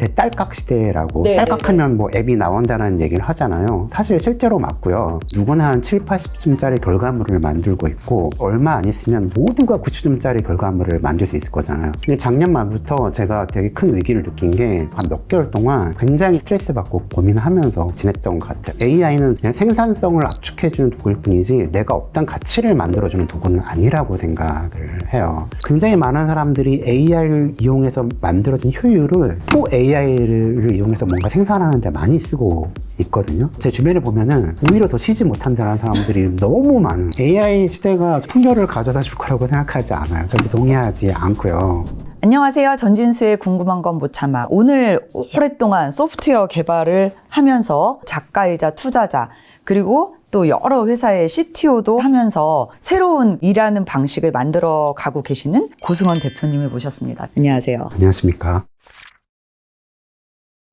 대딸깍 시대라고 네, 딸깍하면 뭐 앱이 나온다는 얘기를 하잖아요. 사실 실제로 맞고요. 누구나 한 7, 80점짜리 결과물을 만들고 있고 얼마 안 있으면 모두가 90점짜리 결과물을 만들 수 있을 거잖아요. 근데 작년 말부터 제가 되게 큰 위기를 느낀 게 한 몇 개월 동안 굉장히 스트레스 받고 고민하면서 지냈던 것 같아요. AI는 그냥 생산성을 압축해주는 도구일 뿐이지 내가 어떤 가치를 만들어주는 도구는 아니라고 생각을 해요. 굉장히 많은 사람들이 AI를 이용해서 만들어진 효율을 또 AI를 이용해서 뭔가 생산하는 데 많이 쓰고 있거든요. 제 주변에 보면은 오히려 더 쉬지 못한다는 사람들이 너무 많은, AI 시대가 풍요를 가져다 줄 거라고 생각하지 않아요. 저도 동의하지 않고요. 안녕하세요. 전진수의 궁금한 건 못 참아. 오늘 오랫동안 소프트웨어 개발을 하면서 작가이자 투자자, 그리고 또 여러 회사의 CTO도 하면서 새로운 일하는 방식을 만들어 가고 계시는 고승원 대표님을 모셨습니다. 안녕하세요. 안녕하십니까.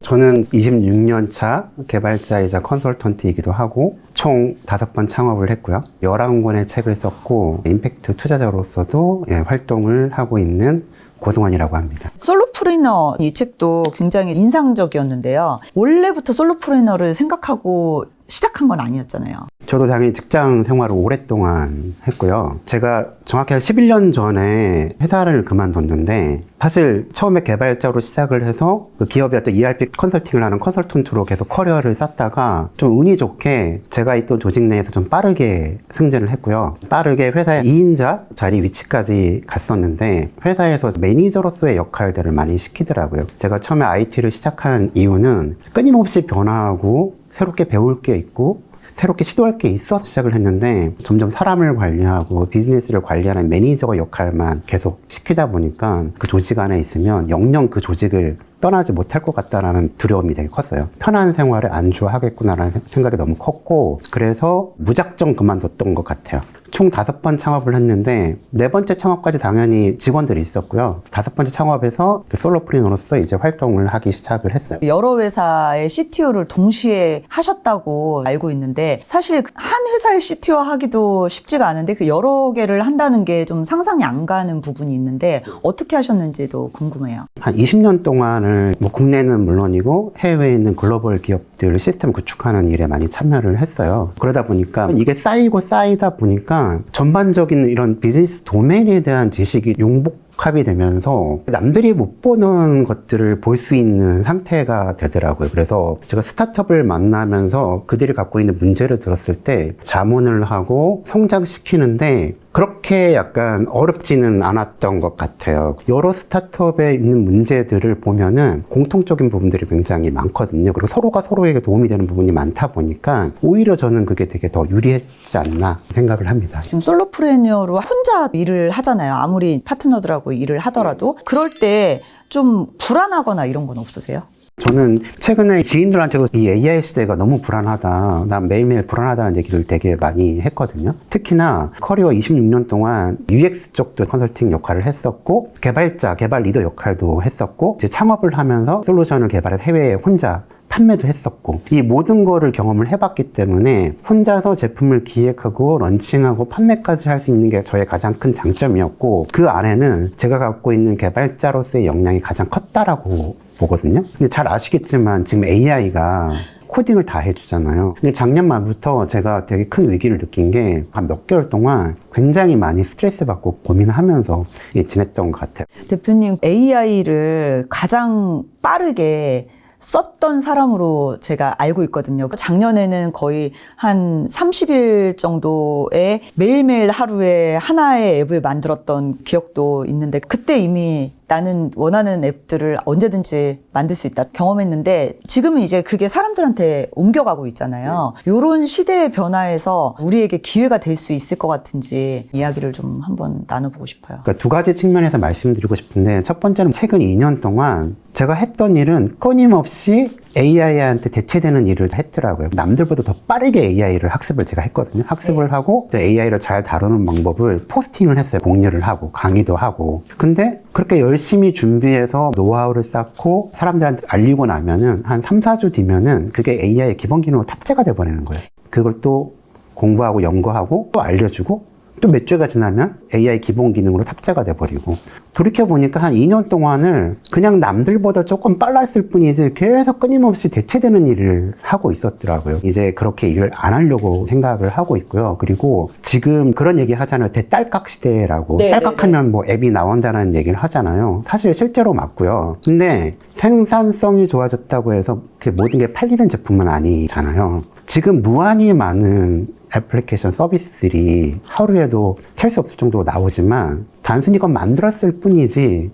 저는 26년 차 개발자이자 컨설턴트이기도 하고 총 5번 창업을 했고요. 11권의 책을 썼고 임팩트 투자자로서도 활동을 하고 있는 고승원이라고 합니다. 솔로프리너 이 책도 굉장히 인상적이었는데요. 원래부터 솔로프리너를 생각하고 시작한 건 아니었잖아요. 저도 당연히 직장 생활을 오랫동안 했고요. 제가 정확히 한 11년 전에 회사를 그만뒀는데 사실 처음에 개발자로 시작을 해서 그 기업의 어떤 ERP 컨설팅을 하는 컨설턴트로 계속 커리어를 쌓다가 좀 운이 좋게 제가 있던 조직 내에서 좀 빠르게 승진을 했고요. 빠르게 회사의 2인자 자리 위치까지 갔었는데 회사에서 매니저로서의 역할들을 많이 시키더라고요. 제가 처음에 IT를 시작한 이유는 끊임없이 변화하고 새롭게 배울 게 있고 새롭게 시도할 게 있어서 시작을 했는데 점점 사람을 관리하고 비즈니스를 관리하는 매니저 역할만 계속 시키다 보니까 그 조직 안에 있으면 영영 그 조직을 떠나지 못할 것 같다라는 두려움이 되게 컸어요. 편한 생활을 안주하겠구나라는 생각이 너무 컸고 그래서 무작정 그만뒀던 것 같아요. 총 5번 창업을 했는데 4번째 창업까지 당연히 직원들이 있었고요. 5번째 창업에서 솔로프리너로서 이제 활동을 하기 시작을 했어요. 여러 회사의 CTO를 동시에 하셨다고 알고 있는데 사실 한 회사의 CTO 하기도 쉽지가 않은데 그 여러 개를 한다는 게 좀 상상이 안 가는 부분이 있는데 어떻게 하셨는지도 궁금해요. 한 20년 동안을 뭐 국내는 물론이고 해외에 있는 글로벌 기업들 시스템 구축하는 일에 많이 참여를 했어요. 그러다 보니까 이게 쌓이고 쌓이다 보니까 전반적인 이런 비즈니스 도메인에 대한 지식이 융복합이 되면서 남들이 못 보는 것들을 볼 수 있는 상태가 되더라고요. 그래서 제가 스타트업을 만나면서 그들이 갖고 있는 문제를 들었을 때 자문을 하고 성장시키는데 그렇게 약간 어렵지는 않았던 것 같아요. 여러 스타트업에 있는 문제들을 보면은 공통적인 부분들이 굉장히 많거든요. 그리고 서로가 서로에게 도움이 되는 부분이 많다 보니까 오히려 저는 그게 되게 더 유리했지 않나 생각을 합니다. 지금 솔로프레니어로 혼자 일을 하잖아요. 아무리 파트너들하고 일을 하더라도 그럴 때 좀 불안하거나 이런 건 없으세요? 저는 최근에 지인들한테도 이 AI 시대가 너무 불안하다, 난 매일매일 불안하다는 얘기를 되게 많이 했거든요. 특히나 커리어 26년 동안 UX 쪽도 컨설팅 역할을 했었고 개발자, 개발 리더 역할도 했었고 이제 창업을 하면서 솔루션을 개발해서 해외에 혼자 판매도 했었고 이 모든 거를 경험을 해봤기 때문에 혼자서 제품을 기획하고 런칭하고 판매까지 할 수 있는 게 저의 가장 큰 장점이었고 그 안에는 제가 갖고 있는 개발자로서의 역량이 가장 컸다라고 보거든요. 근데 잘 아시겠지만 지금 AI가 코딩을 다 해주잖아요. 근데 작년 말부터 제가 되게 큰 위기를 느낀 게 한 몇 개월 동안 굉장히 많이 스트레스 받고 고민하면서 지냈던 것 같아요. 대표님 AI를 가장 빠르게 썼던 사람으로 제가 알고 있거든요. 작년에는 거의 한 30일 정도의 매일매일 하루에 하나의 앱을 만들었던 기억도 있는데 그때 이미 나는 원하는 앱들을 언제든지 만들 수 있다 경험했는데 지금은 이제 그게 사람들한테 옮겨가고 있잖아요. 이런 시대의 변화에서 우리에게 기회가 될 수 있을 것 같은지 이야기를 좀 한번 나눠보고 싶어요. 그러니까 두 가지 측면에서 말씀드리고 싶은데 첫 번째는 최근 2년 동안 제가 했던 일은 끊임없이 AI한테 대체되는 일을 했더라고요. 남들보다 더 빠르게 AI를 학습을 제가 했거든요. 학습을 하고 AI를 잘 다루는 방법을 포스팅을 했어요. 공유를 하고 강의도 하고. 근데 그렇게 열심히 준비해서 노하우를 쌓고 사람들한테 알리고 나면은 한 3, 4주 뒤면은 그게 AI의 기본 기능으로 탑재가 돼버리는 거예요. 그걸 또 공부하고 연구하고 또 알려주고 또 몇 주가 지나면 AI 기본 기능으로 탑재가 돼버리고 돌이켜보니까 한 2년 동안을 그냥 남들보다 조금 빨랐을 뿐이지 계속 끊임없이 대체되는 일을 하고 있었더라고요. 이제 그렇게 일을 안 하려고 생각을 하고 있고요. 그리고 지금 그런 얘기 하잖아요. 대딸깍 시대라고. 네, 딸깍하면 뭐 앱이 나온다는 얘기를 하잖아요. 사실 실제로 맞고요. 근데 생산성이 좋아졌다고 해서 그 모든 게 팔리는 제품은 아니잖아요. 지금 무한히 많은 애플리케이션 서비스들이 하루에도 셀 수 없을 정도로 나오지만 단순히 이건 만들었을 뿐이지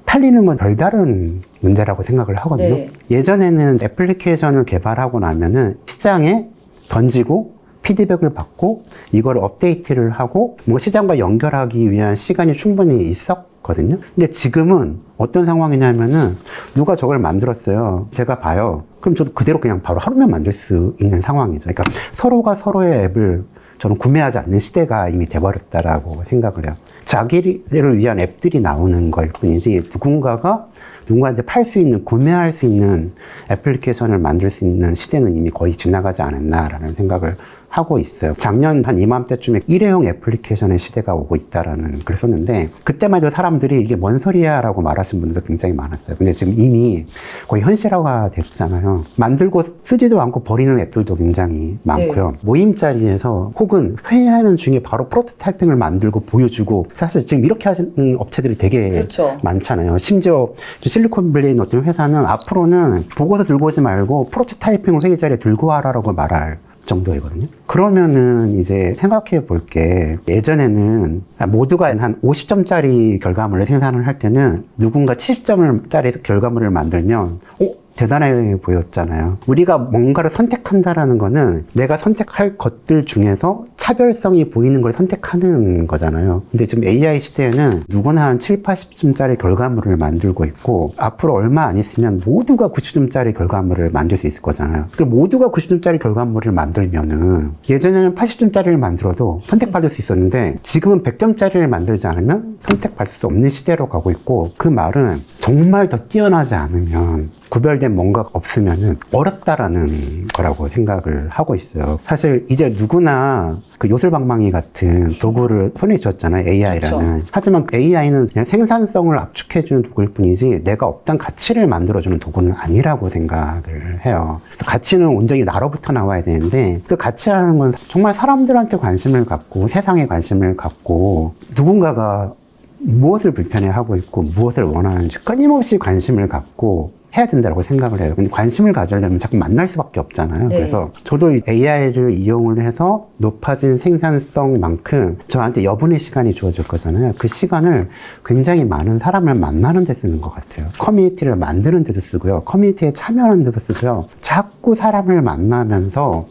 팔리는 건 별다른 문제라고 생각을 하거든요. 네. 예전에는 애플리케이션을 개발하고 나면은 시장에 던지고 피드백을 받고 이걸 업데이트를 하고 뭐 시장과 연결하기 위한 시간이 충분히 있었거든요. 근데 지금은 어떤 상황이냐면은 누가 저걸 만들었어요. 제가 봐요. 그럼 저도 그대로 그냥 바로 하루면 만들 수 있는 상황이죠. 그러니까 서로가 서로의 앱을 저는 구매하지 않는 시대가 이미 돼버렸다라고 생각을 해요. 자기를 위한 앱들이 나오는 걸 뿐이지 누군가한테 팔 수 있는, 구매할 수 있는 애플리케이션을 만들 수 있는 시대는 이미 거의 지나가지 않았나라는 생각을 하고 있어요. 작년 한 이맘때쯤에 일회용 애플리케이션의 시대가 오고 있다라는 글을 썼는데 그때만 해도 사람들이 이게 뭔 소리야 라고 말하신 분들도 굉장히 많았어요. 근데 지금 이미 거의 현실화가 됐잖아요. 만들고 쓰지도 않고 버리는 앱들도 굉장히 많고요. 네. 모임 자리에서 혹은 회의하는 중에 바로 프로토타이핑을 만들고 보여주고 사실 지금 이렇게 하시는 업체들이 되게 그렇죠. 많잖아요. 심지어 실리콘밸리에 있는 어떤 회사는 앞으로는 보고서 들고 오지 말고 프로토타이핑을 회의 자리에 들고 와라라고 말할 정도이거든요. 그러면은 이제 생각해 볼 게 예전에는 모두가 한 50점짜리 결과물을 생산을 할 때는 누군가 70점짜리 결과물을 만들면 대단해 보였잖아요. 우리가 뭔가를 선택한다라는 거는 내가 선택할 것들 중에서 차별성이 보이는 걸 선택하는 거잖아요. 근데 지금 AI 시대에는 누구나 한 7, 80점짜리 결과물을 만들고 있고 앞으로 얼마 안 있으면 모두가 90점짜리 결과물을 만들 수 있을 거잖아요. 그리고 모두가 90점짜리 결과물을 만들면은 예전에는 80점짜리를 만들어도 선택받을 수 있었는데 지금은 100점짜리를 만들지 않으면 선택받을 수 없는 시대로 가고 있고 그 말은 정말 더 뛰어나지 않으면 구별된 뭔가가 없으면은 어렵다라는 거라고 생각을 하고 있어요. 사실 이제 누구나 그 요술방망이 같은 도구를 손에 쥐었잖아요. AI라는. 그렇죠. 하지만 AI는 그냥 생산성을 압축해주는 도구일 뿐이지 내가 어떤 가치를 만들어주는 도구는 아니라고 생각을 해요. 그래서 가치는 온전히 나로부터 나와야 되는데 그 가치라는 건 정말 사람들한테 관심을 갖고 세상에 관심을 갖고 누군가가 무엇을 불편해하고 있고 무엇을 원하는지 끊임없이 관심을 갖고 해야 된다고 생각을 해요. 근데 관심을 가지려면 자꾸 만날 수밖에 없잖아요. 네. 그래서 저도 AI를 이용을 해서 높아진 생산성만큼 저한테 여분의 시간이 주어질 거잖아요. 그 시간을 굉장히 많은 사람을 만나는 데 쓰는 것 같아요. 커뮤니티를 만드는 데도 쓰고요. 커뮤니티에 참여하는 데도 쓰고요. 자꾸 사람을 만나면서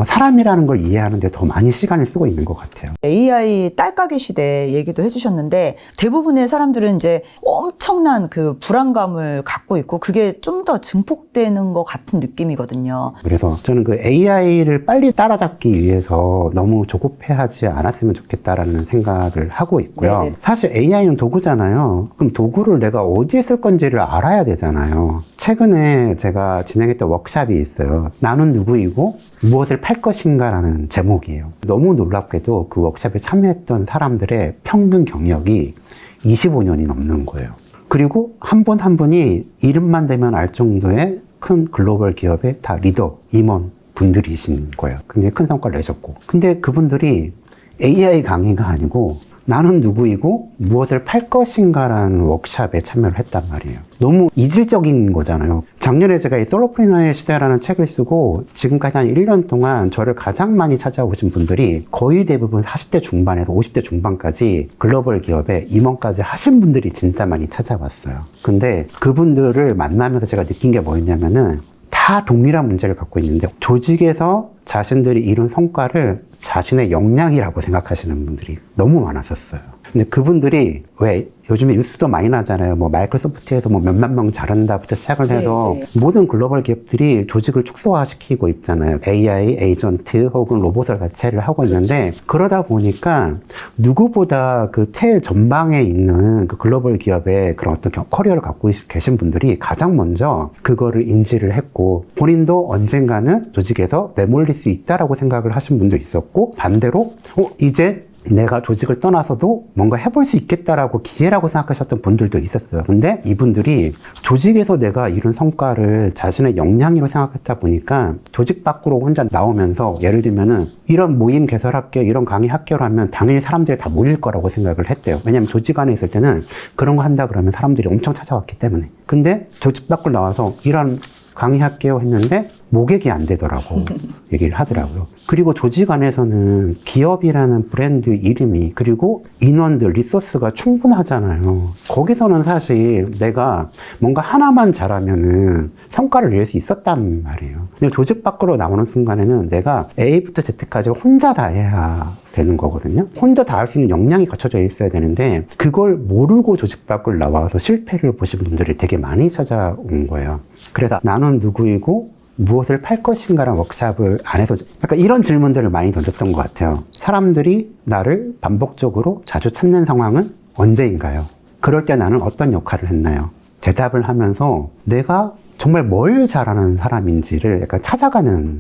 사람이라는 걸 이해하는데 더 많이 시간을 쓰고 있는 것 같아요. AI 딸깍이 시대 얘기도 해주셨는데 대부분의 사람들은 이제 엄청난 그 불안감을 갖고 있고 그게 좀 더 증폭되는 것 같은 느낌이거든요. 그래서 저는 그 AI를 빨리 따라잡기 위해서 너무 조급해하지 않았으면 좋겠다라는 생각을 하고 있고요. 네네. 사실 AI는 도구잖아요. 그럼 도구를 내가 어디에 쓸 건지를 알아야 되잖아요. 최근에 제가 진행했던 워크숍이 있어요. 나는 누구이고 무엇을 팔 것인가라는 제목이에요. 너무 놀랍게도 그 워크숍에 참여했던 사람들의 평균 경력이 25년이 넘는 거예요. 그리고 한 분 한 분이 이름만 대면 알 정도의 큰 글로벌 기업의 다 리더, 임원 분들이신 거예요. 굉장히 큰 성과를 내셨고. 근데 그분들이 AI 강의가 아니고 나는 누구이고 무엇을 팔 것인가라는 워크숍에 참여를 했단 말이에요. 너무 이질적인 거잖아요. 작년에 제가 이 솔로프리너의 시대라는 책을 쓰고 지금까지 한 1년 동안 저를 가장 많이 찾아오신 분들이 거의 대부분 40대 중반에서 50대 중반까지 글로벌 기업에 임원까지 하신 분들이 진짜 많이 찾아왔어요. 근데 그분들을 만나면서 제가 느낀 게 뭐였냐면은 다 동일한 문제를 갖고 있는데 조직에서 자신들이 이룬 성과를 자신의 역량이라고 생각하시는 분들이 너무 많았었어요. 근데 그분들이 왜 요즘에 뉴스도 많이 나잖아요. 뭐 마이크로소프트에서 뭐 몇만 명 자른다부터 시작을 해서 네. 모든 글로벌 기업들이 조직을 축소화시키고 있잖아요. AI, 에이전트 혹은 로봇을 대체를 하고 있는데 그러다 보니까 누구보다 그 최전방에 있는 그 글로벌 기업의 그런 어떤 커리어를 갖고 계신 분들이 가장 먼저 그거를 인지를 했고 본인도 언젠가는 조직에서 내몰릴 수 있다라고 생각을 하신 분도 있었고 반대로 이제 내가 조직을 떠나서도 뭔가 해볼 수 있겠다라고 기회라고 생각하셨던 분들도 있었어요. 근데 이분들이 조직에서 내가 이룬 성과를 자신의 역량으로 생각했다 보니까 조직 밖으로 혼자 나오면서 예를 들면은 이런 모임 개설할게요, 이런 강의 학교를 하면 당연히 사람들이 다 모일 거라고 생각을 했대요. 왜냐면 조직 안에 있을 때는 그런 거 한다 그러면 사람들이 엄청 찾아왔기 때문에. 근데 조직 밖으로 나와서 이런 강의할게요 했는데 모객이 안 되더라고 얘기를 하더라고요. 그리고 조직 안에서는 기업이라는 브랜드 이름이 그리고 인원들, 리소스가 충분하잖아요. 거기서는 사실 내가 뭔가 하나만 잘하면은 성과를 낼 수 있었단 말이에요. 근데 조직 밖으로 나오는 순간에는 내가 A부터 Z까지 혼자 다 해야 되는 거거든요. 혼자 다 할 수 있는 역량이 갖춰져 있어야 되는데 그걸 모르고 조직 밖을 나와서 실패를 보신 분들이 되게 많이 찾아온 거예요. 그래서 나는 누구이고 무엇을 팔 것인가라는 워크샵을 안 해서 약간 이런 질문들을 많이 던졌던 것 같아요. 사람들이 나를 반복적으로 자주 찾는 상황은 언제인가요? 그럴 때 나는 어떤 역할을 했나요? 대답을 하면서 내가 정말 뭘 잘하는 사람인지를 약간 찾아가는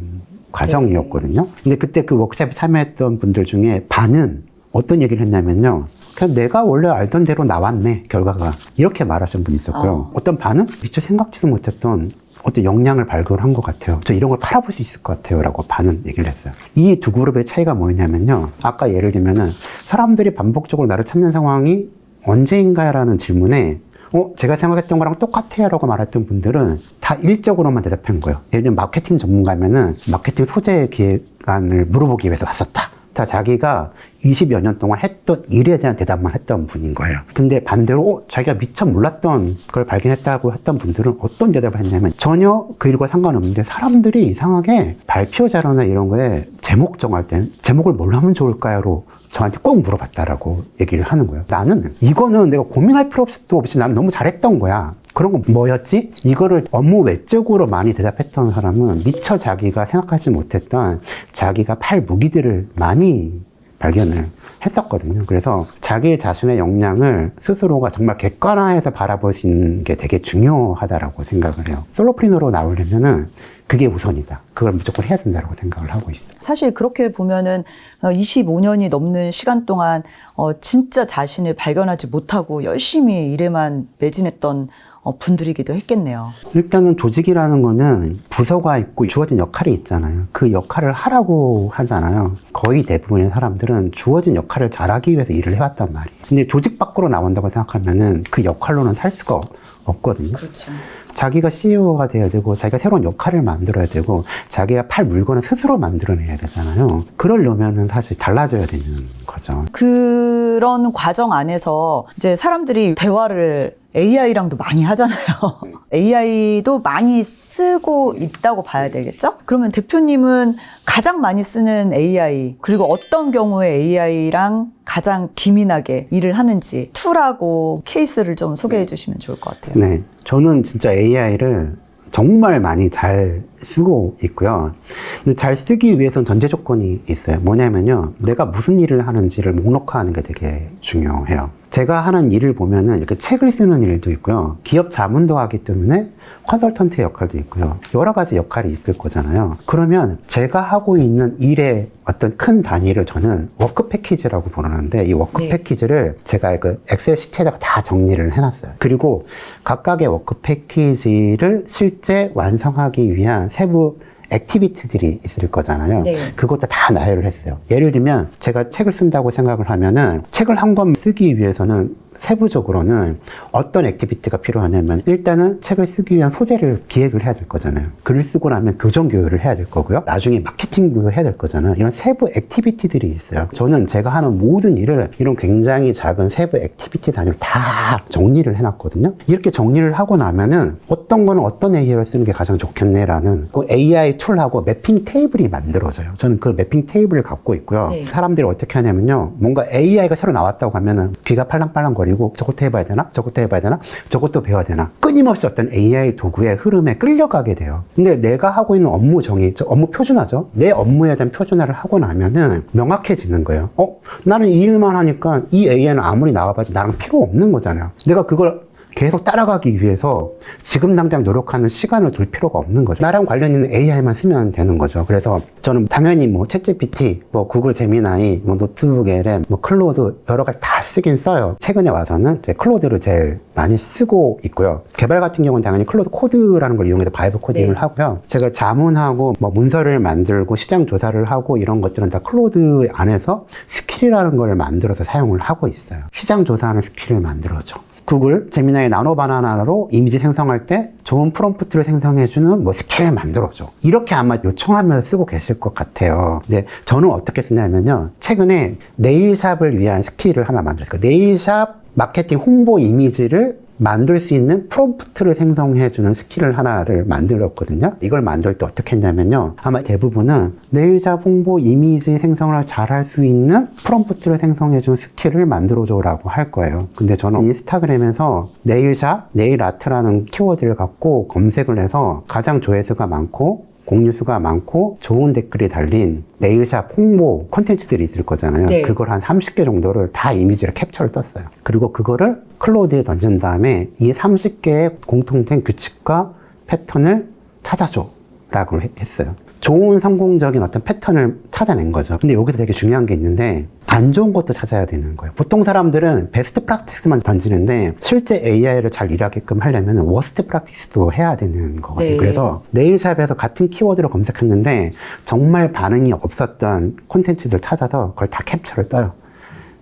과정이었거든요. 근데 그때 그 워크샵에 참여했던 분들 중에 반은 어떤 얘기를 했냐면요. 그냥 내가 원래 알던 대로 나왔네, 결과가. 이렇게 말하신 분이 있었고요. 어떤 반은 미처 생각지도 못했던 어떤 역량을 발굴한 것 같아요. 저 이런 걸 팔아볼 수 있을 것 같아요. 라고 반은 얘기를 했어요. 이 두 그룹의 차이가 뭐였냐면요. 아까 예를 들면은 사람들이 반복적으로 나를 찾는 상황이 언제인가라는 질문에 제가 생각했던 거랑 똑같아요 라고 말했던 분들은 다 일적으로만 대답한 거예요. 예를 들면 마케팅 전문가면은 마케팅 소재 기획안을 물어보기 위해서 왔었다. 자, 자기가 20여 년 동안 했던 일에 대한 대답만 했던 분인 거예요. 근데 반대로 자기가 미처 몰랐던 걸 발견했다고 했던 분들은 어떤 대답을 했냐면 전혀 그 일과 상관없는데 사람들이 이상하게 발표 자료나 이런 거에 제목 정할 땐 제목을 뭘로 하면 좋을까요?로 저한테 꼭 물어봤다라고 얘기를 하는 거예요. 나는 이거는 내가 고민할 필요도 없이 나는 너무 잘했던 거야. 그런 건 뭐였지? 이거를 업무 외적으로 많이 대답했던 사람은 미처 자기가 생각하지 못했던 자기가 팔 무기들을 많이 발견을 했었거든요. 그래서 자기 자신의 역량을 스스로가 정말 객관화해서 바라볼 수 있는 게 되게 중요하다라고 생각을 해요. 솔로프리너로 나오려면은 그게 우선이다. 그걸 무조건 해야 된다고 생각을 하고 있어요. 사실 그렇게 보면은 25년이 넘는 시간 동안 진짜 자신을 발견하지 못하고 열심히 일에만 매진했던 분들이기도 했겠네요. 일단은 조직이라는 거는 부서가 있고 주어진 역할이 있잖아요. 그 역할을 하라고 하잖아요. 거의 대부분의 사람들은 주어진 역할을 잘하기 위해서 일을 해왔단 말이에요. 근데 조직 밖으로 나온다고 생각하면은 그 역할로는 살 수가 없거든요. 그렇죠. 자기가 CEO가 돼야 되고 자기가 새로운 역할을 만들어야 되고 자기가 팔 물건을 스스로 만들어내야 되잖아요. 그러려면은 사실 달라져야 되는 거죠. 그런 과정 안에서 이제 사람들이 대화를 AI랑도 많이 하잖아요. AI도 많이 쓰고 있다고 봐야 되겠죠? 그러면 대표님은 가장 많이 쓰는 AI, 그리고 어떤 경우에 AI랑 가장 기민하게 일을 하는지 툴하고 케이스를 좀 소개해 주시면 좋을 것 같아요. 네. 저는 진짜 AI를 정말 많이 잘 쓰고 있고요. 근데 잘 쓰기 위해서는 전제 조건이 있어요. 뭐냐면요. 내가 무슨 일을 하는지를 목록화하는 게 되게 중요해요. 제가 하는 일을 보면은 이렇게 책을 쓰는 일도 있고요. 기업 자문도 하기 때문에 컨설턴트의 역할도 있고요. 여러 가지 역할이 있을 거잖아요. 그러면 제가 하고 있는 일의 어떤 큰 단위를 저는 워크 패키지라고 부르는데 이 워크 패키지를 제가 그 엑셀 시트에다가 다 정리를 해놨어요. 그리고 각각의 워크 패키지를 실제 완성하기 위한 세부 액티비티들이 있을 거잖아요. 네. 그것도 다 나열을 했어요. 예를 들면 제가 책을 쓴다고 생각을 하면은 책을 한 권 쓰기 위해서는 세부적으로는 어떤 액티비티가 필요하냐면 일단은 책을 쓰기 위한 소재를 기획을 해야 될 거잖아요. 글을 쓰고 나면 교정 교육을 해야 될 거고요. 나중에 마케팅도 해야 될 거잖아요. 이런 세부 액티비티들이 있어요. 저는 제가 하는 모든 일을 이런 굉장히 작은 세부 액티비티 단위로 다 정리를 해놨거든요. 이렇게 정리를 하고 나면은 어떤 거는 어떤 AI를 쓰는 게 가장 좋겠네라는 그 AI 툴하고 매핑 테이블이 만들어져요. 저는 그 매핑 테이블을 갖고 있고요. 네. 사람들이 어떻게 하냐면요. 뭔가 AI가 새로 나왔다고 하면은 귀가 팔랑팔랑 거리고 저것도 해봐야 되나? 저것도 해봐야 되나? 저것도 배워야 되나? 끊임없이 어떤 AI 도구의 흐름에 끌려가게 돼요. 근데 내가 하고 있는 업무 정의, 업무 표준화죠? 내 업무에 대한 표준화를 하고 나면은 명확해지는 거예요. 나는 이 일만 하니까 이 AI는 아무리 나와봐도 나랑 필요 없는 거잖아요. 내가 그걸 계속 따라가기 위해서 지금 당장 노력하는 시간을 둘 필요가 없는 거죠. 나랑 관련 있는 AI만 쓰면 되는 거죠. 그래서 저는 당연히 뭐 챗GPT, 뭐 구글 제미나이, 뭐 노트북 LM, 뭐 클로드 여러 가지 다 쓰긴 써요. 최근에 와서는 이제 클로드를 제일 많이 쓰고 있고요. 개발 같은 경우는 당연히 클로드 코드라는 걸 이용해서 바이브 코딩을 하고요. 제가 자문하고 뭐 문서를 만들고 시장 조사를 하고 이런 것들은 다 클로드 안에서 스킬이라는 걸 만들어서 사용을 하고 있어요. 시장 조사하는 스킬을 만들어줘. 구글 제미나이 나노 바나나로 이미지 생성할 때 좋은 프롬프트를 생성해주는 뭐 스킬을 만들어줘. 이렇게 아마 요청하면서 쓰고 계실 것 같아요. 근데 저는 어떻게 쓰냐면요. 최근에 네일샵을 위한 스킬을 하나 만들었어요. 네일샵 마케팅 홍보 이미지를 만들 수 있는 프롬프트를 생성해주는 스킬을 하나를 만들었거든요. 이걸 만들 때 어떻게 했냐면요. 아마 대부분은 네일샵 홍보 이미지 생성을 잘 할 수 있는 프롬프트를 생성해주는 스킬을 만들어줘라고 할 거예요. 근데 저는 인스타그램에서 네일샵, 네일 아트라는 키워드를 갖고 검색을 해서 가장 조회수가 많고 공유수가 많고 좋은 댓글이 달린 네일샵 홍보 콘텐츠들이 있을 거잖아요. 네. 그걸 한 30개 정도를 다 이미지로 캡처를 떴어요. 그리고 그거를 클로드에 던진 다음에 이 30개의 공통된 규칙과 패턴을 찾아줘 라고 했어요. 좋은 성공적인 어떤 패턴을 찾아낸 거죠. 근데 여기서 되게 중요한 게 있는데 안 좋은 것도 찾아야 되는 거예요. 보통 사람들은 베스트 프랙티스만 던지는데 실제 AI를 잘 일하게끔 하려면 워스트 프랙티스도 해야 되는 거거든요. 네. 그래서 네일샵에서 같은 키워드를 검색했는데 정말 반응이 없었던 콘텐츠들 찾아서 그걸 다 캡처를 떠요.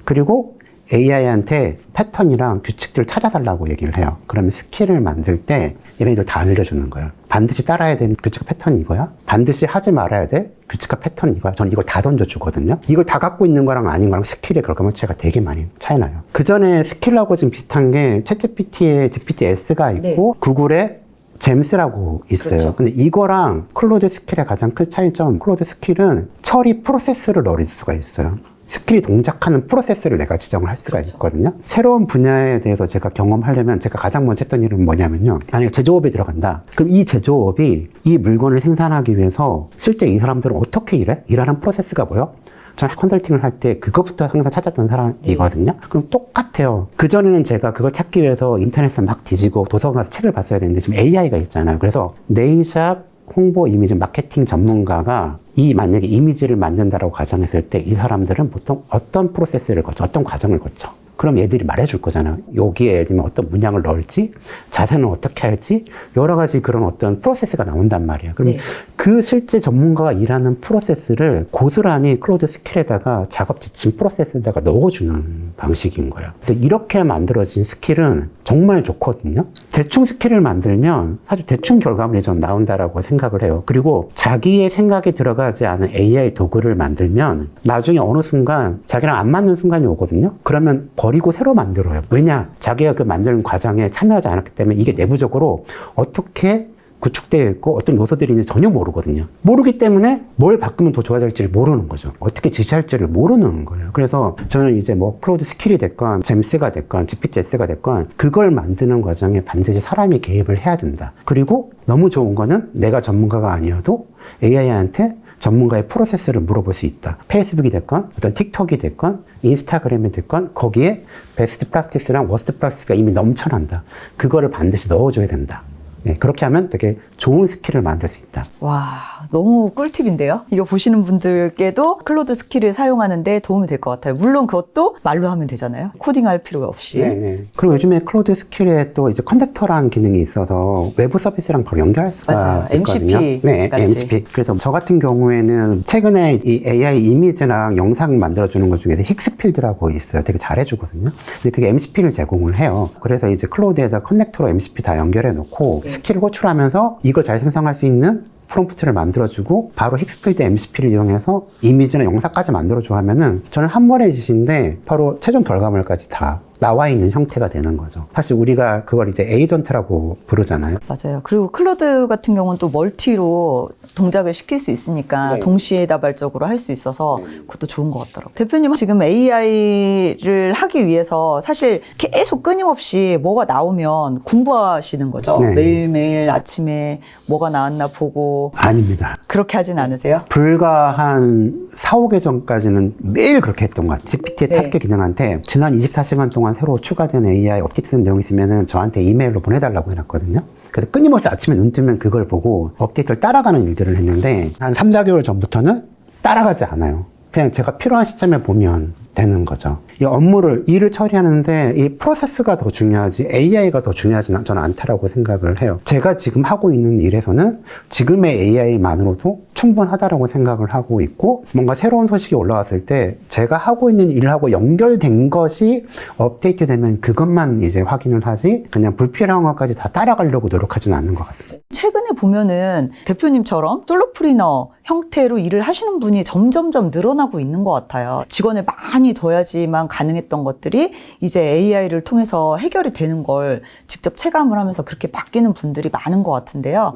그리고 AI한테 패턴이랑 규칙들을 찾아달라고 얘기를 해요. 그러면 스킬을 만들 때 얘네들 다 알려주는 거예요. 반드시 따라야 되는 규칙과 패턴이 이거야. 반드시 하지 말아야 될 규칙과 패턴이 이거야. 저는 이걸 다 던져주거든요. 이걸 다 갖고 있는 거랑 아닌 거랑 스킬의 결과물차가 되게 많이 차이 나요. 그 전에 스킬하고 좀 비슷한 게 챗GPT의 GPT-S가 있고 구글의 잼스라고 있어요. 그렇죠. 근데 이거랑 클로드 스킬의 가장 큰 차이점, 클로드 스킬은 처리 프로세스를 넣을 수가 있어요. 스킬이 동작하는 프로세스를 내가 지정을 할 수가 있거든요. 새로운 분야에 대해서 제가 경험하려면 제가 가장 먼저 했던 일은 뭐냐면요. 만약에 제조업에 들어간다. 그럼 이 제조업이 이 물건을 생산하기 위해서 실제 이 사람들은 어떻게 일해? 일하는 프로세스가 뭐요? 저는 컨설팅을 할 때 그것부터 항상 찾았던 사람이거든요. 그럼 똑같아요. 그전에는 제가 그걸 찾기 위해서 인터넷에 막 뒤지고 도서관 가서 책을 봤어야 되는데 지금 AI가 있잖아요. 그래서 네일샵 홍보 이미지 마케팅 전문가가 만약에 이미지를 만든다라고 가정했을 때 이 사람들은 보통 어떤 프로세스를 거쳐, 어떤 과정을 거쳐. 그럼 얘들이 말해줄 거잖아요. 여기에 예를 들면 어떤 문양을 넣을지, 자세는 어떻게 할지, 여러 가지 그런 어떤 프로세스가 나온단 말이에요. 그럼 네. 그 실제 전문가가 일하는 프로세스를 고스란히 클로드 스킬에다가 작업 지침 프로세스에다가 넣어주는 방식인 거예요. 그래서 이렇게 만들어진 스킬은 정말 좋거든요. 대충 스킬을 만들면 사실 대충 결과물이 좀 나온다라고 생각을 해요. 그리고 자기의 생각이 들어가지 않은 AI 도구를 만들면 나중에 어느 순간 자기랑 안 맞는 순간이 오거든요. 그러면 버리고 새로 만들어요. 왜냐? 자기가 그 만드는 과정에 참여하지 않았기 때문에 이게 내부적으로 어떻게 구축되어 있고 어떤 요소들이 있는지 전혀 모르거든요. 모르기 때문에 뭘 바꾸면 더 좋아질지를 모르는 거죠. 어떻게 지시할지를 모르는 거예요. 그래서 저는 이제 뭐 클로드 스킬이 됐건 잼스가 됐건 GPTS가 됐건 그걸 만드는 과정에 반드시 사람이 개입을 해야 된다. 그리고 너무 좋은 거는 내가 전문가가 아니어도 AI한테 전문가의 프로세스를 물어볼 수 있다. 페이스북이 됐건 어떤 틱톡이 됐건 인스타그램이 됐건 거기에 베스트 프랙티스랑 워스트 프랙티스가 이미 넘쳐난다. 그거를 반드시 넣어줘야 된다. 네, 그렇게 하면 되게 좋은 스킬을 만들 수 있다. 와, 너무 꿀팁인데요? 이거 보시는 분들께도 클로드 스킬을 사용하는데 도움이 될 것 같아요. 물론 그것도 말로 하면 되잖아요. 코딩할 필요 없이. 네. 그리고 요즘에 클로드 스킬에 또 이제 컨덕터라는 기능이 있어서 외부 서비스랑 바로 연결할 수가 맞아요. 있거든요. MCP 네, 같이. MCP. 그래서 저 같은 경우에는 최근에 이 AI 이미지랑 영상 만들어주는 것 중에서 힉스필드라고 있어요. 되게 잘해주거든요. 근데 그게 MCP를 제공을 해요. 그래서 이제 클로드에다 커넥터로 MCP 다 연결해 놓고 스킬을 호출하면서 이걸 잘 생성할 수 있는 프롬프트를 만들어주고 바로 힉스필드 MCP를 이용해서 이미지나 영상까지 만들어줘 하면은 저는 한 번의 짓인데 바로 최종 결과물까지 다 나와 있는 형태가 되는 거죠. 사실 우리가 그걸 이제 에이전트라고 부르잖아요. 맞아요. 그리고 클로드 같은 경우는 또 멀티로 동작을 시킬 수 있으니까 네. 동시에다발적으로 할 수 있어서 그것도 좋은 것 같더라고요. 대표님 지금 AI를 하기 위해서 사실 계속 끊임없이 뭐가 나오면 공부하시는 거죠? 네. 매일매일 아침에 뭐가 나왔나 보고. 아닙니다. 그렇게 하진 않으세요? 불과 한 4, 5개 전까지는 매일 그렇게 했던 것 같아요. GPT의 네. 탑계 기능한테 지난 24시간 동안 새로 추가된 AI 업데이트된 내용 있으면 저한테 이메일로 보내달라고 해놨거든요. 그래서 끊임없이 아침에 눈 뜨면 그걸 보고 업데이트를 따라가는 일들을 했는데 한 3, 4개월 전부터는 따라가지 않아요. 그냥 제가 필요한 시점에 보면 되는 거죠. 이 업무를, 일을 처리하는데 이 프로세스가 더 중요하지 AI가 더 중요하지 저는 않다라고 생각을 해요. 제가 지금 하고 있는 일에서는 지금의 AI만으로도 충분하다라고 생각을 하고 있고, 뭔가 새로운 소식이 올라왔을 때 제가 하고 있는 일하고 연결된 것이 업데이트 되면 그것만 이제 확인을 하지 그냥 불필요한 것까지 다 따라가려고 노력하지는 않는 것 같습니다. 최근에 보면은 대표님처럼 솔로프리너 형태로 일을 하시는 분이 점점점 늘어나고 있는 것 같아요. 직원을 많이 둬야지만 가능했던 것들이 이제 AI를 통해서 해결이 되는 걸 직접 체감을 하면서 그렇게 바뀌는 분들이 많은 것 같은데요.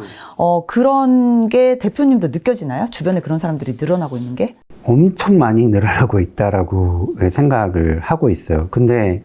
그런 게 대표님도 느껴지나요? 주변에 그런 사람들이 늘어나고 있는 게? 엄청 많이 늘어나고 있다라고 생각을 하고 있어요. 근데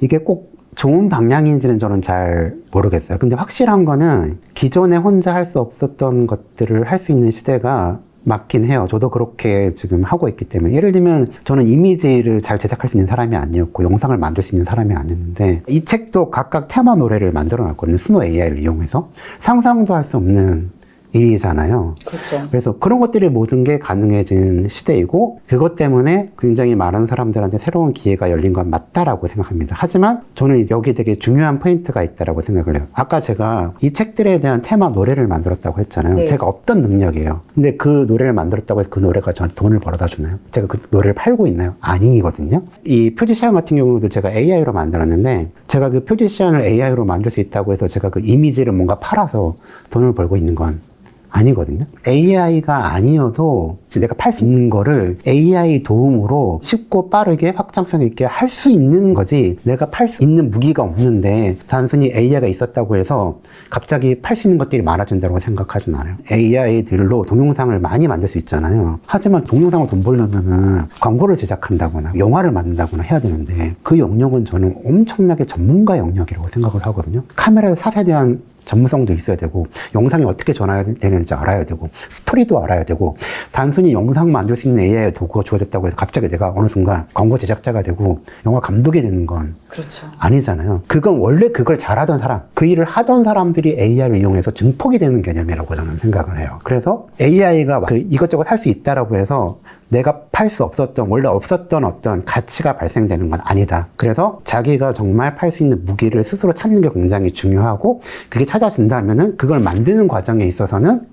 이게 꼭 좋은 방향인지는 저는 잘 모르겠어요. 근데 확실한 거는 기존에 혼자 할 수 없었던 것들을 할 수 있는 시대가 맞긴 해요. 저도 그렇게 지금 하고 있기 때문에. 예를 들면 저는 이미지를 잘 제작할 수 있는 사람이 아니었고 영상을 만들 수 있는 사람이 아니었는데 이 책도 각각 테마 노래를 만들어 놨거든요. 스노 AI를 이용해서. 상상도 할 수 없는 일이잖아요. 그렇죠. 그래서 그런 것들이 모든 게 가능해진 시대이고 그것 때문에 굉장히 많은 사람들한테 새로운 기회가 열린 건 맞다라고 생각합니다. 하지만 저는 여기 되게 중요한 포인트가 있다라고 생각을 해요. 아까 제가 이 책들에 대한 테마 노래를 만들었다고 했잖아요. 네. 제가 없던 능력이에요. 근데 그 노래를 만들었다고 해서 그 노래가 저한테 돈을 벌어다 주나요? 제가 그 노래를 팔고 있나요? 아니거든요. 이 표지 시안 같은 경우도 제가 AI로 만들었는데 제가 그 표지 시안을 AI로 만들 수 있다고 해서 제가 그 이미지를 뭔가 팔아서 돈을 벌고 있는 건 아니거든요. AI가 아니어도 내가 팔 수 있는 거를 AI 도움으로 쉽고 빠르게 확장성 있게 할 수 있는 거지 내가 팔 수 있는 무기가 없는데 단순히 AI가 있었다고 해서 갑자기 팔 수 있는 것들이 많아진다고 생각하진 않아요. AI들로 동영상을 많이 만들 수 있잖아요. 하지만 동영상을 돈 벌려면은 광고를 제작한다거나 영화를 만든다거나 해야 되는데 그 영역은 저는 엄청나게 전문가 영역이라고 생각을 하거든요. 카메라 샷에 대한 전문성도 있어야 되고 영상이 어떻게 전환되는지 알아야 되고 스토리도 알아야 되고 단순히 영상 만들 수 있는 AI 도구가 주어졌다고 해서 갑자기 내가 어느 순간 광고 제작자가 되고 영화 감독이 되는 건 그렇죠. 아니잖아요. 그건 원래 그걸 잘하던 사람, 그 일을 하던 사람들이 AI를 이용해서 증폭이 되는 개념이라고 저는 생각을 해요. 그래서 AI가 이것저것 할 수 있다라고 해서 내가 팔 수 없었던, 원래 없었던 어떤 가치가 발생되는 건 아니다. 그래서 자기가 정말 팔 수 있는 무기를 스스로 찾는 게 굉장히 중요하고 그게 찾아진다면은 그걸 만드는 과정에 있어서는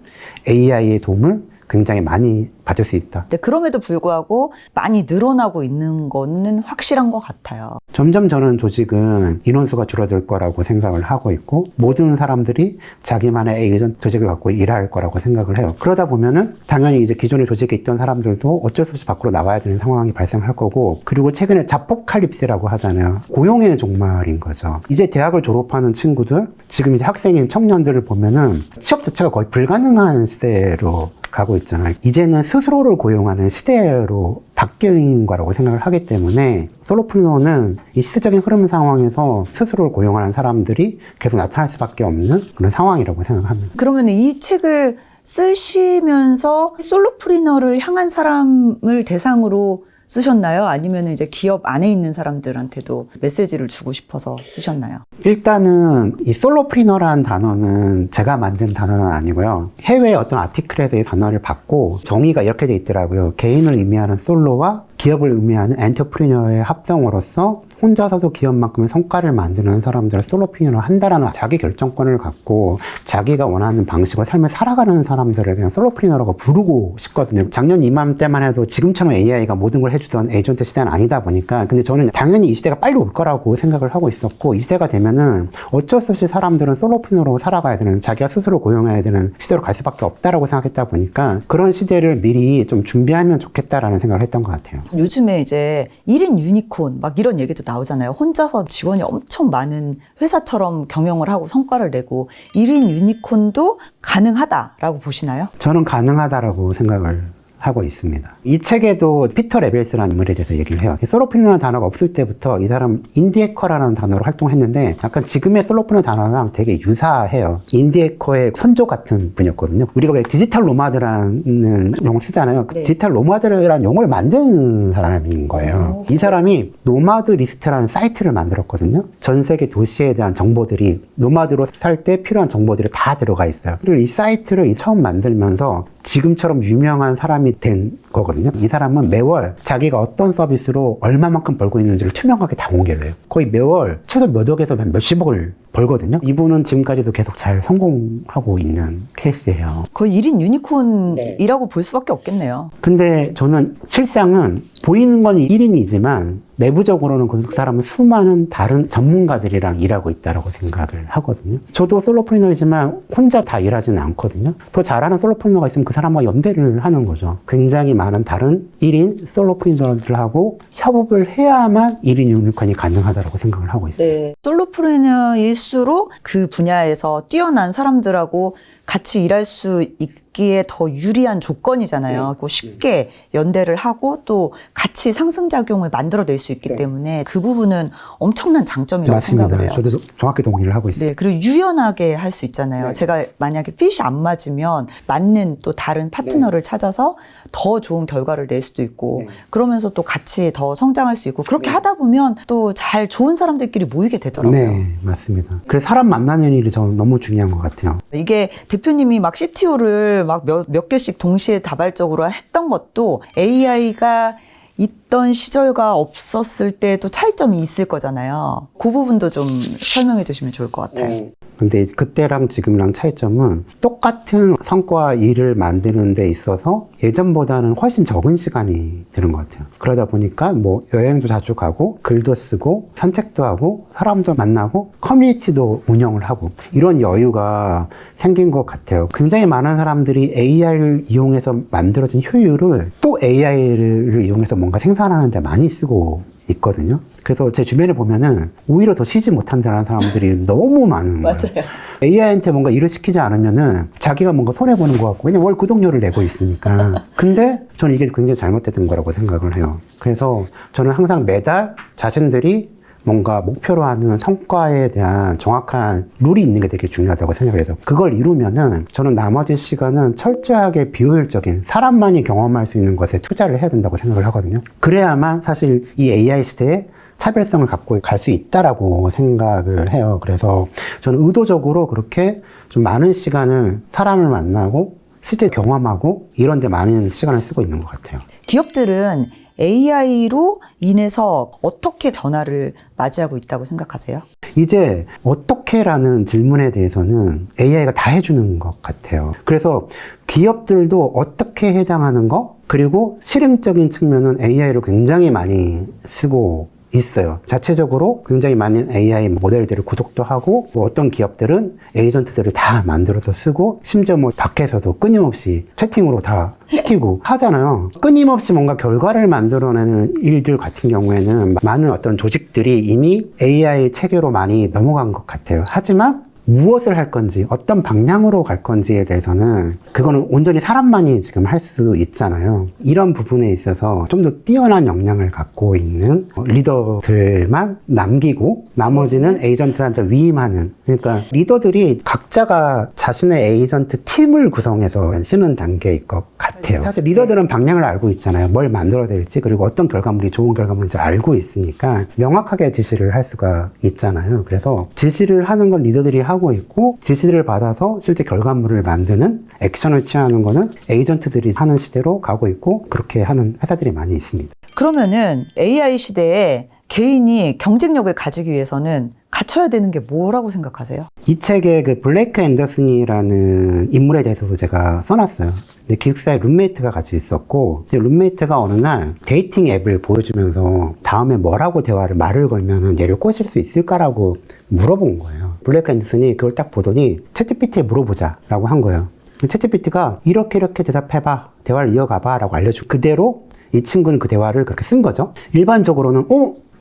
AI의 도움을 굉장히 많이 받을 수 있다. 근데 그럼에도 불구하고 많이 늘어나고 있는 거는 확실한 것 같아요. 점점 저는 조직은 인원수가 줄어들 거라고 생각을 하고 있고 모든 사람들이 자기만의 에이전트 조직을 갖고 일할 거라고 생각을 해요. 그러다 보면은 당연히 이제 기존의 조직에 있던 사람들도 어쩔 수 없이 밖으로 나와야 되는 상황이 발생할 거고 그리고 최근에 잡포칼립스라고 하잖아요. 고용의 종말인 거죠. 이제 대학을 졸업하는 친구들, 지금 이제 학생인 청년들을 보면은 취업 자체가 거의 불가능한 시대로 가고 있잖아요. 이제는 스스로를 고용하는 시대로 바뀐 거라고 생각을 하기 때문에 솔로프리너는 이 시대적인 흐름 상황에서 스스로를 고용하는 사람들이 계속 나타날 수밖에 없는 그런 상황이라고 생각합니다. 그러면 이 책을 쓰시면서 솔로프리너를 향한 사람을 대상으로 쓰셨나요? 아니면 이제 기업 안에 있는 사람들한테도 메시지를 주고 싶어서 쓰셨나요? 일단은 이 솔로프리너라는 단어는 제가 만든 단어는 아니고요. 해외 어떤 아티클에서 이 단어를 받고 정의가 이렇게 돼 있더라고요. 개인을 의미하는 솔로와 기업을 의미하는 엔터프리너의 합성어로서 혼자서도 기업만큼의 성과를 만드는 사람들을 솔로프리너로 한다라는 자기 결정권을 갖고 자기가 원하는 방식으로 삶을 살아가는 사람들을 그냥 솔로프리너라고 부르고 싶거든요. 작년 이맘때만 해도 지금처럼 AI가 모든 걸 해주던 에이전트 시대는 아니다 보니까 근데 저는 당연히 이 시대가 빨리 올 거라고 생각을 하고 있었고 이 시대가 되면 되면은 어쩔 수 없이 사람들은 솔로프너로 살아가야 되는, 자기가 스스로 고용해야 되는 시대로 갈 수밖에 없다라고 생각했다 보니까 그런 시대를 미리 좀 준비하면 좋겠다라는 생각을 했던 것 같아요. 요즘에 이제 1인 유니콘 막 이런 얘기도 나오잖아요. 혼자서 직원이 엄청 많은 회사처럼 경영을 하고 성과를 내고 1인 유니콘도 가능하다라고 보시나요? 저는 가능하다라고 생각을 하고 있습니다. 이 책에도 피터 레벨스라는 인물에 대해서 얘기를 해요. 솔로프너라는 단어가 없을 때부터 이 사람 인디해커라는 단어로 활동했는데 약간 지금의 솔로프너 단어랑 되게 유사해요. 인디해커의 선조 같은 분이었거든요. 우리가 왜 디지털 노마드라는 용어를 쓰잖아요. 네. 디지털 노마드라는 용어를 만드는 사람인 거예요. 이 사람이 노마드 리스트라는 사이트를 만들었거든요. 전 세계 도시에 대한 정보들이 노마드로 살 때 필요한 정보들이 다 들어가 있어요. 그리고 이 사이트를 처음 만들면서 지금처럼 유명한 사람이 된 거거든요. 이 사람은 매월 자기가 어떤 서비스로 얼마만큼 벌고 있는지를 투명하게 다 공개를 해요. 거의 매월 최소 몇 억에서 몇십억을 벌거든요. 이분은 지금까지도 계속 잘 성공하고 있는 케이스예요. 거의 1인 유니콘이라고 볼 수밖에 없겠네요. 근데 저는 실상은 보이는 건 1인이지만 내부적으로는 그 사람은 수많은 다른 전문가들이랑 일하고 있다고 생각을 하거든요. 저도 솔로프리너이지만 혼자 다 일하지는 않거든요. 더 잘하는 솔로프리너가 있으면 그 사람과 연대를 하는 거죠. 굉장히 많은 다른 1인 솔로프리너들하고 협업을 해야만 1인 유니콘이 가능하다고 생각을 하고 있어요. 네. 솔로프리너일수록 그 분야에서 뛰어난 사람들하고 같이 일할 수 있기에 더 유리한 조건이잖아요. 쉽게 연대를 하고 또 같이 상승작용을 만들어낼 수 있기 때문에 그 부분은 엄청난 장점이라고 생각을 해요. 저도 정확히 동의를 하고 있어요. 네, 그리고 유연하게 할 수 있잖아요. 제가 만약에 핏이 안 맞으면 맞는 또 다른 파트너를 찾아서 더 좋은 결과를 낼 수도 있고 그러면서 또 같이 더 성장할 수 있고 그렇게 하다 보면 또 잘 좋은 사람들끼리 모이게 되더라고요. 네, 맞습니다. 그래서 사람 만나는 일이 저는 너무 중요한 것 같아요. 이게 대표님이 막 CTO를 막 몇 개씩 동시에 다발적으로 했던 것도 AI가 있던 시절과 없었을 때도 차이점이 있을 거잖아요. 그 부분도 좀 설명해 주시면 좋을 것 같아요. 근데 그때랑 지금이랑 차이점은 똑같은 성과 일을 만드는 데 있어서 예전보다는 훨씬 적은 시간이 드는 것 같아요. 그러다 보니까 뭐 여행도 자주 가고 글도 쓰고 산책도 하고 사람도 만나고 커뮤니티도 운영을 하고 이런 여유가 생긴 것 같아요. 굉장히 많은 사람들이 AI를 이용해서 만들어진 효율을 또 AI를 이용해서 뭔가 생산하는 데 많이 쓰고 있거든요. 그래서 제 주변에 보면은 오히려 더 쉬지 못한다는 사람들이 너무 많은 거예요. 맞아요. AI한테 뭔가 일을 시키지 않으면은 자기가 뭔가 손해보는 것 같고, 왜냐면 월 구독료를 내고 있으니까. 근데 저는 이게 굉장히 잘못됐던 거라고 생각을 해요. 그래서 저는 항상 매달 자신들이 뭔가 목표로 하는 성과에 대한 정확한 룰이 있는 게 되게 중요하다고 생각해서 그걸 이루면은 저는 나머지 시간은 철저하게 비효율적인 사람만이 경험할 수 있는 것에 투자를 해야 된다고 생각을 하거든요. 그래야만 사실 이 AI 시대에 차별성을 갖고 갈 수 있다라고 생각을 해요. 그래서 저는 의도적으로 그렇게 좀 많은 시간을 사람을 만나고 실제 경험하고 이런 데 많은 시간을 쓰고 있는 것 같아요. 기업들은 AI로 인해서 어떻게 변화를 맞이하고 있다고 생각하세요? 이제 어떻게라는 질문에 대해서는 AI가 다 해주는 것 같아요. 그래서 기업들도 어떻게 해당하는 거 그리고 실행적인 측면은 AI를 굉장히 많이 쓰고 있어요. 자체적으로 굉장히 많은 AI 모델들을 구독도 하고 뭐 어떤 기업들은 에이전트들을 다 만들어서 쓰고 심지어 뭐 밖에서도 끊임없이 채팅으로 다 시키고 하잖아요. 끊임없이 뭔가 결과를 만들어내는 일들 같은 경우에는 많은 어떤 조직들이 이미 AI 체계로 많이 넘어간 것 같아요. 하지만 무엇을 할 건지 어떤 방향으로 갈 건지에 대해서는 그거는 온전히 사람만이 지금 할 수 있잖아요. 이런 부분에 있어서 좀 더 뛰어난 역량을 갖고 있는 리더들만 남기고 나머지는 에이전트한테 위임하는, 그러니까 리더들이 각자가 자신의 에이전트 팀을 구성해서 쓰는 단계일 것 같아요. 사실 리더들은 방향을 알고 있잖아요. 뭘 만들어야 될지 그리고 어떤 결과물이 좋은 결과물인지 알고 있으니까 명확하게 지시를 할 수가 있잖아요. 그래서 지시를 하는 건 리더들이 하고 있고 지시를 받아서 실제 결과물을 만드는 액션을 취하는 거는 에이전트들이 하는 시대로 가고 있고 그렇게 하는 회사들이 많이 있습니다. 그러면은 AI 시대에 개인이 경쟁력을 가지기 위해서는 갖춰야 되는 게 뭐라고 생각하세요? 이 책에 그 블레이크 앤더슨이라는 인물에 대해서도 제가 써놨어요. 근데 기숙사에 룸메이트가 같이 있었고, 룸메이트가 어느 날 데이팅 앱을 보여주면서 다음에 뭐라고 말을 걸면 얘를 꼬실 수 있을까라고 물어본 거예요. 블레이크 앤더슨이 그걸 딱 보더니 챗GPT에 물어보자라고 한 거예요. 챗GPT가 이렇게 대답해봐, 대화를 이어가봐 라고 알려주고, 그대로 이 친구는 그 대화를 그렇게 쓴 거죠. 일반적으로는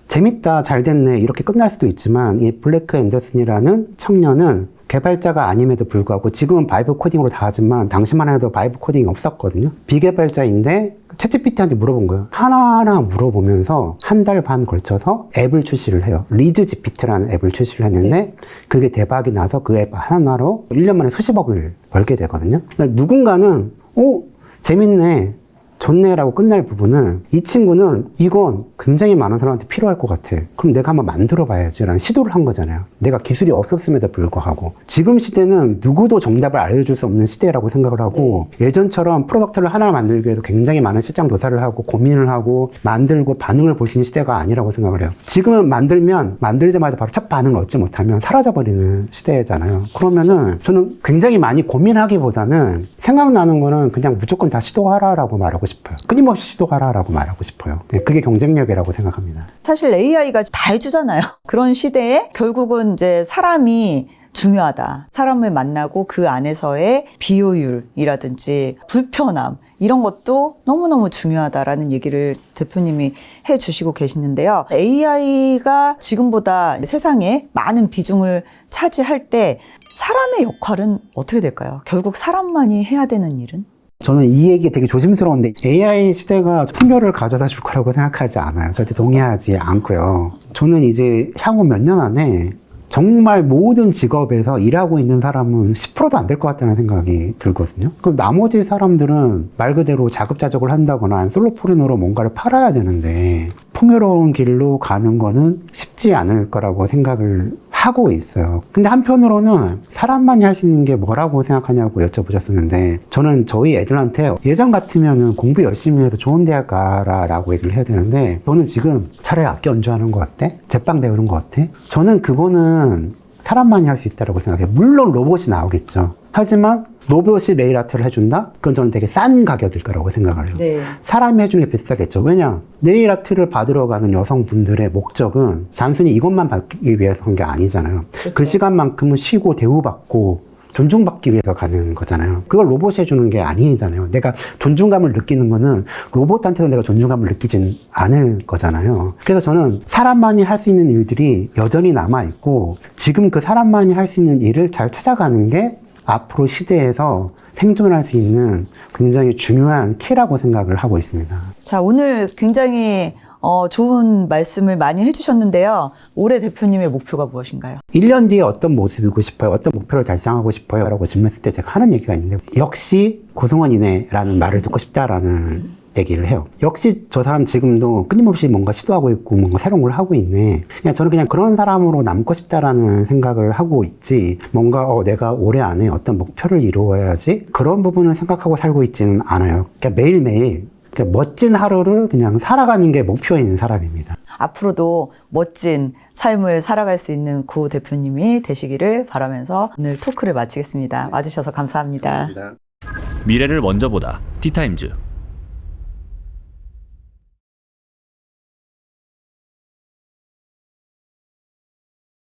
재밌다, 잘 됐네 이렇게 끝날 수도 있지만, 이 블레이크 앤더슨이라는 청년은 개발자가 아님에도 불구하고, 지금은 바이브 코딩으로 다 하지만 당시만 해도 바이브 코딩이 없었거든요. 비개발자인데 챗GPT한테 물어본 거예요. 하나하나 물어보면서 한 달 반 걸쳐서 앱을 출시를 해요. 리즈GPT라는 앱을 출시를 했는데 그게 대박이 나서 그 앱 하나로 1년 만에 수십억을 벌게 되거든요. 그러니까 누군가는 재밌네, 좋네라고 끝날 부분을, 이 친구는 이건 굉장히 많은 사람한테 필요할 것 같아, 그럼 내가 한번 만들어 봐야지 라는 시도를 한 거잖아요. 내가 기술이 없었음에도 불구하고. 지금 시대는 누구도 정답을 알려줄 수 없는 시대라고 생각을 하고, 예전처럼 프로덕트를 하나 만들기 위해서 굉장히 많은 시장 조사를 하고 고민을 하고 만들고 반응을 볼 수 있는 시대가 아니라고 생각을 해요. 지금은 만들자마자 바로 첫 반응을 얻지 못하면 사라져버리는 시대잖아요. 그러면은 저는 굉장히 많이 고민하기보다는 생각나는 거는 그냥 무조건 다 시도하라라고 말하고 싶어요. 끊임없이 시도하라라고 말하고 싶어요. 그게 경쟁력이라고 생각합니다. 사실 AI가 다 해주잖아요. 그런 시대에 결국은 이제 사람이 중요하다. 사람을 만나고 그 안에서의 비효율이라든지 불편함, 이런 것도 너무너무 중요하다라는 얘기를 대표님이 해주시고 계시는데요. AI가 지금보다 세상에 많은 비중을 차지할 때 사람의 역할은 어떻게 될까요? 결국 사람만이 해야 되는 일은? 저는 이 얘기 되게 조심스러운데, AI 시대가 풍요를 가져다 줄 거라고 생각하지 않아요. 절대 동의하지 않고요. 저는 이제 향후 몇 년 안에 정말 모든 직업에서 일하고 있는 사람은 10%도 안 될 것 같다는 생각이 들거든요. 그럼 나머지 사람들은 말 그대로 자급자족을 한다거나 솔로프리너로 뭔가를 팔아야 되는데, 풍요로운 길로 가는 거는 쉽지 않을 거라고 생각을 하고 있어요. 근데 한편으로는 사람만이 할 수 있는 게 뭐라고 생각하냐고 여쭤보셨었는데, 저는 저희 애들한테 예전 같으면 공부 열심히 해서 좋은 대학 가라 라고 얘기를 해야 되는데, 저는 지금 차라리 악기 연주하는 거 어때? 제빵 배우는 거 어때? 저는 그거는 사람만이 할 수 있다고 생각해요. 물론 로봇이 나오겠죠. 하지만 로봇이 네일 아트를 해준다? 그건 저는 되게 싼 가격일 거라고 생각을 해요. 네. 사람이 해주는 게 비싸겠죠. 왜냐? 네일 아트를 받으러 가는 여성분들의 목적은 단순히 이것만 받기 위해서 한 게 아니잖아요. 그렇죠. 그 시간만큼은 쉬고 대우받고 존중받기 위해서 가는 거잖아요. 그걸 로봇이 해주는 게 아니잖아요. 내가 존중감을 느끼는 거는 로봇한테도 내가 존중감을 느끼진 않을 거잖아요. 그래서 저는 사람만이 할 수 있는 일들이 여전히 남아있고, 지금 그 사람만이 할 수 있는 일을 잘 찾아가는 게 앞으로 시대에서 생존할 수 있는 굉장히 중요한 키라고 생각을 하고 있습니다. 자, 오늘 굉장히 좋은 말씀을 많이 해주셨는데요. 올해 대표님의 목표가 무엇인가요? 1년 뒤에 어떤 모습이고 싶어요? 어떤 목표를 달성하고 싶어요? 라고 질문했을 때 제가 하는 얘기가 있는데, 역시 고승원이네 라는 말을 듣고 싶다라는 얘기를 해요. 역시 저 사람 지금도 끊임없이 뭔가 시도하고 있고 뭔가 새로운 걸 하고 있네. 저는 그냥 그런 사람으로 남고 싶다라는 생각을 하고 있지, 뭔가 내가 올해 안에 어떤 목표를 이루어야지 그런 부분을 생각하고 살고 있지는 않아요. 그러니까 매일매일 멋진 하루를 그냥 살아가는 게 목표인 사람입니다. 앞으로도 멋진 삶을 살아갈 수 있는 고 대표님이 되시기를 바라면서 오늘 토크를 마치겠습니다. 와주셔서 감사합니다. 미래를 먼저 보다 티타임즈.